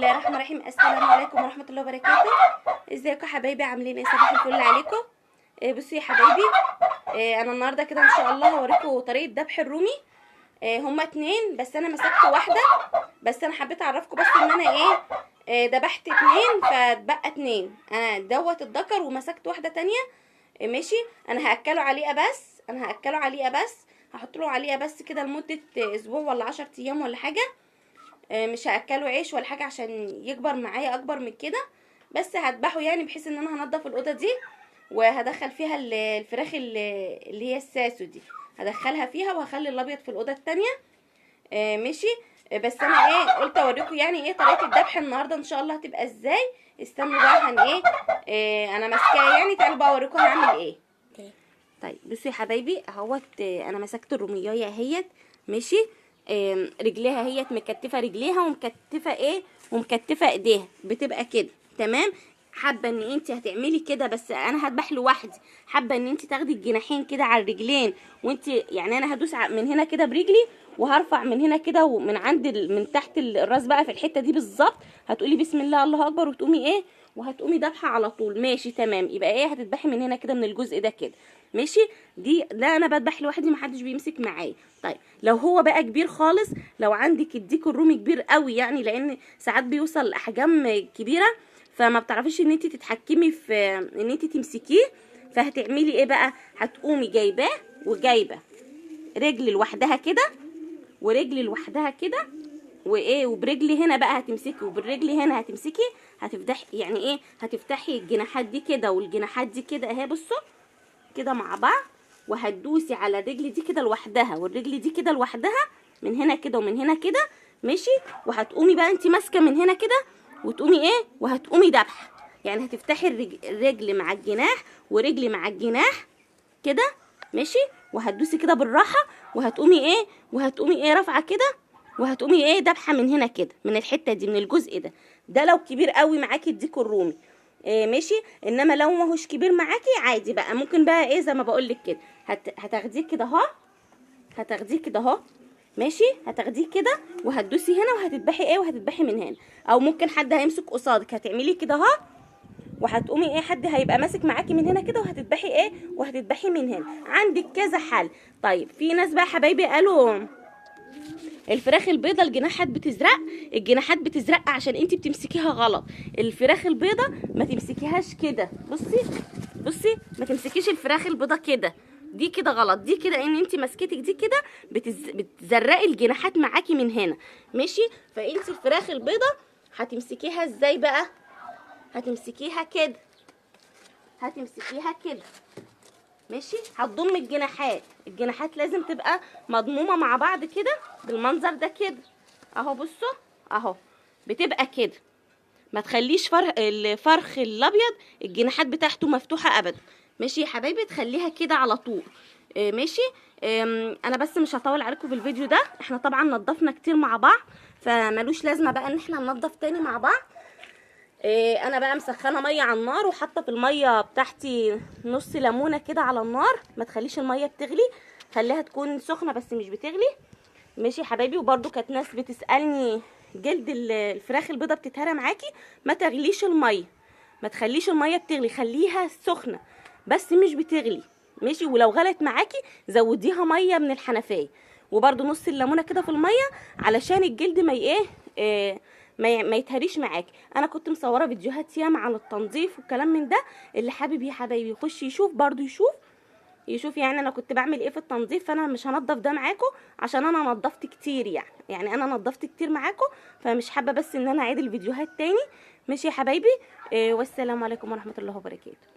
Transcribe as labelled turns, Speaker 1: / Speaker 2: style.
Speaker 1: الله الرحمن الرحيم. السلام عليكم ورحمه الله وبركاته. ازيكم يا حبايبي؟ عاملين ايه؟ صباح الفل عليكم. بصوا يا حبايبي، انا النهارده كده ان شاء الله هوريكم طريقه ذبح الرومي. هما 2 بس انا مسكت واحده، بس انا حبيت اعرفكم بس ان انا ذبحت 2 فاتبقى 2. انا دوت الذكر ومسكت واحده تانية. ماشي، انا هاكله عليه بس، هحط له عليه بس كده لمده اسبوع ولا 10 ايام ولا حاجه. مش هاكله عيش ولا حاجه عشان يكبر معايا اكبر من كده، بس هذبحه يعني بحيث ان انا هنضف الاوضه دي وهدخل فيها الفراخ اللي هي الساسو دي، هدخلها فيها وهخلي الابيض في الاوضه التانية. ماشي. بس انا قلت اوريكم يعني طريقه الذبح النهارده ان شاء الله هتبقى ازاي. استنوا بقى انا ماسكاها يعني، تعالوا بقى اوريكم هعمل ايه. طيب بصوا يا حبايبي اهوت، انا مسكت الروميايه اهيت. ماشي. رجليها هي مكتفه رجليها ومكتفه ايديها، بتبقى كده تمام. حابه ان انت هتعملي كده بس انا هذبح لوحدي، حابه ان انت تاخدي الجناحين كده على الرجلين وانت يعني انا هدوس من هنا كده برجلي وهرفع من هنا كده ومن عند من تحت الراس بقى في الحته دي بالظبط، هتقولي بسم الله الله اكبر وتقومي وهتقومي ذبحه على طول. ماشي تمام. يبقى هتذبحي من هنا كده من الجزء ده كده. ماشي. ده انا بذبح لوحدي، محدش بيمسك معايا. طيب لو هو بقى كبير خالص، لو عندك الديك الرومي كبير قوي يعني، لان ساعات بيوصل لاحجام كبيره فما بتعرفيش ان انت تتحكمي في ان انت تمسكيه، فهتعملي ايه بقى؟ هتقومي جايباه وجايبه رجل لوحدها كده ورجل لوحدها كده وبرجلي هنا بقى هتمسكي وبالرجل هنا هتمسكي، هتفتحي يعني هتفتحي الجناحات دي كده والجناحات دي كده اهي، بصوا كده مع بعض، وهتدوسي على الرجل دي كده لوحدها والرجل دي كده لوحدها من هنا كده ومن هنا كده. ماشي. وهتقومي بقى انت ماسكه من هنا كده وتقومي وهتقومي ذبحه، يعني هتفتحي الرجل مع الجناح ورجل مع الجناح كده. ماشي. وهتدوسي كده بالراحه وهتقومي رافعه كده وهتقومي ذبحه من هنا كده من الحته دي من الجزء ده لو كبير قوي معاكي الديك الرومي. ماشي. انما لو ماهوش كبير معاكي عادي بقى ممكن بقى زي ما بقول لك كده هتاخديه كده اهو، ماشي. هتاخديه كده وهتدوسي هنا وهتذبحي وهتذبحي من هنا، او ممكن حد هيمسك قصادك هتعملي كده اهو وهتقومي حد هيبقى ماسك معاكي من هنا كده وهتذبحي وهتذبحي من هنا. عندك كذا حل. طيب في ناس بقى حبايبي قالوا الفراخ البيضه الجناحات بتزرق عشان انت بتمسكيها غلط. الفراخ البيضه ما تمسكيهاش كده، بصي ما تمسكيش الفراخ البيضه كده، دي كده غلط، دي كده ان انت مسكتك دي كده بتزرقي الجناحات معاكي من هنا. ماشي. فانت الفراخ البيضه هتمسكيها ازاي بقى؟ هتمسكيها كده. ماشي. هتضم الجناحات لازم تبقى مضمومه مع بعض كده بالمنظر ده كده اهو. بصوا اهو بتبقى كده، ما تخليش الفرخ الابيض الجناحات بتاعته مفتوحه ابدا. ماشي يا حبايبي، تخليها كده على طول. ماشي. انا بس مش هطول عليكم في الفيديو ده، احنا طبعا نضفنا كتير مع بعض فمالوش لازمه بقى ان احنا ننضف تاني مع بعض. انا بقى مسخنه ميه على النار وحاطه في الميه بتاعتي نص ليمونه كده على النار، ما تخليش الميه بتغلي، خليها تكون سخنه بس مش بتغلي. ماشي يا حبايبي. وبرده كانت ناس بتسالني جلد الفراخ البيضه بتتهرى معاكي، ما تغليش الميه، ما تخليش الميه بتغلي، خليها سخنه بس مش بتغلي. ماشي. ولو غلت معاكي زوديها ميه من الحنفيه، وبرده نص الليمونه كده في الميه علشان الجلد ما يتهريش معاكي. انا كنت مصوره فيديوهات ياما عن التنظيف والكلام من ده، اللي حابب يا حبايبي يخش يشوف برده يشوف يعني انا كنت بعمل ايه في التنظيف. فانا مش هنضف ده معاكم عشان انا نضفت كتير يعني انا نضفت كتير معاكم، فمش حابه بس ان انا اعيد الفيديوهات تاني. ماشي يا حبايبي. والسلام عليكم ورحمه الله وبركاته.